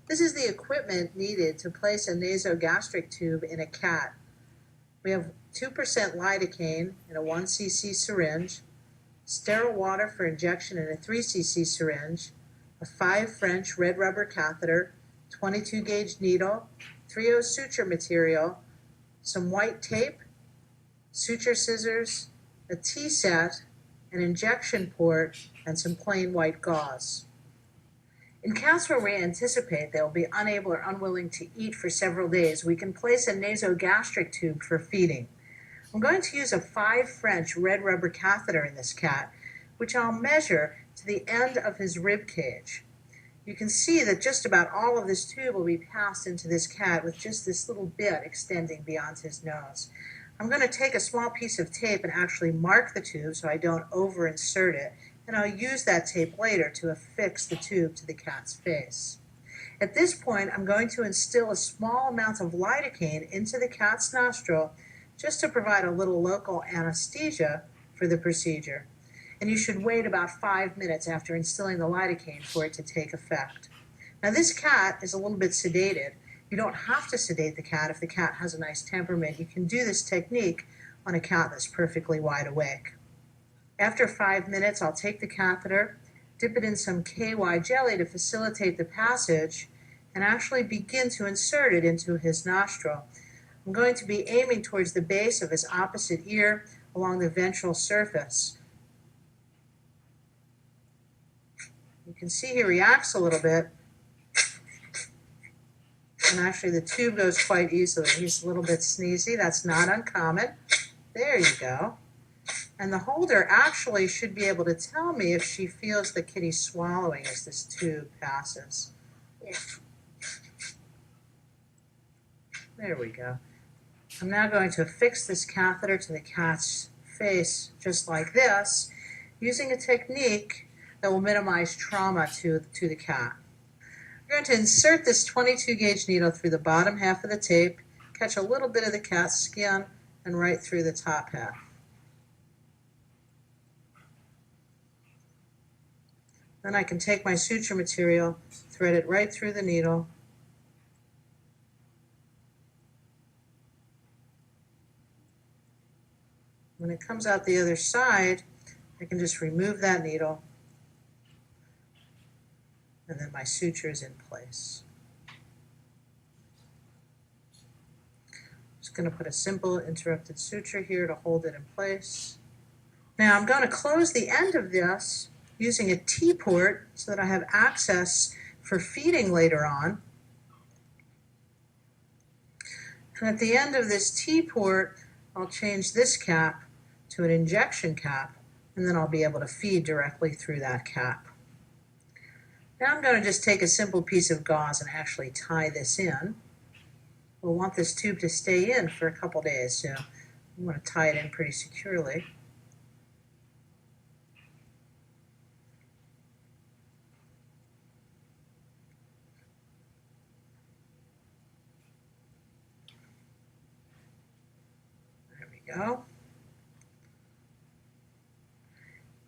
This is the equipment needed to place a nasogastric tube in a cat. We have 2% lidocaine in a 1 cc syringe, sterile water for injection in a 3 cc syringe, a 5 French red rubber catheter, 22 gauge needle, 3/0 suture material, some white tape, suture scissors, a T-set, an injection port, and some plain white gauze. In cats where we anticipate they will be unable or unwilling to eat for several days, we can place a nasogastric tube for feeding. I'm going to use a 5 French red rubber catheter in this cat, which I'll measure to the end of his rib cage. You can see that just about all of this tube will be passed into this cat with just this little bit extending beyond his nose. I'm going to take a small piece of tape and actually mark the tube so I don't over-insert it, and I'll use that tape later to affix the tube to the cat's face. At this point, I'm going to instill a small amount of lidocaine into the cat's nostril just to provide a little local anesthesia for the procedure. And you should wait about 5 minutes after instilling the lidocaine for it to take effect. Now this cat is a little bit sedated. You don't have to sedate the cat if the cat has a nice temperament. You can do this technique on a cat that's perfectly wide awake. After 5 minutes, I'll take the catheter, dip it in some KY jelly to facilitate the passage, and actually begin to insert it into his nostril. I'm going to be aiming towards the base of his opposite ear along the ventral surface. You can see he reacts a little bit, and actually the tube goes quite easily. He's a little bit sneezy. That's not uncommon. There you go. And the holder actually should be able to tell me if she feels the kitty swallowing as this tube passes. Yeah. There we go. I'm now going to affix this catheter to the cat's face just like this, using a technique that will minimize trauma to the cat. We're going to insert this 22 gauge needle through the bottom half of the tape, catch a little bit of the cat's skin, and right through the top half. Then I can take my suture material, thread it right through the needle, when it comes out the other side, I can just remove that needle, and then my suture is in place. Just going to put a simple interrupted suture here to hold it in place. Now I'm going to close the end of this using a T-port so that I have access for feeding later on. And at the end of this T-port, I'll change this cap to an injection cap, and then I'll be able to feed directly through that cap. Now I'm going to just take a simple piece of gauze and actually tie this in. We'll want this tube to stay in for a couple days, so I'm going to tie it in pretty securely. There we go.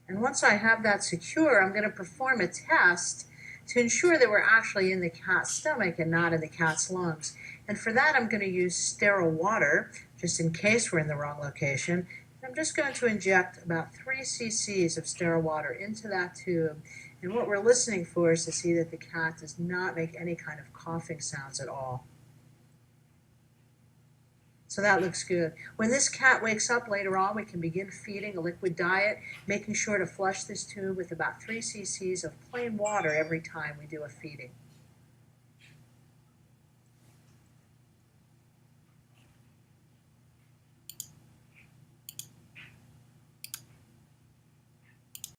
And once I have that secure, I'm going to perform a test to ensure that we're actually in the cat's stomach and not in the cat's lungs. And for that, I'm going to use sterile water, just in case we're in the wrong location. I'm just going to inject about 3 cc's of sterile water into that tube. And what we're listening for is to see that the cat does not make any kind of coughing sounds at all. So that looks good. When this cat wakes up later on, we can begin feeding a liquid diet, making sure to flush this tube with about 3 cc's of plain water every time we do a feeding.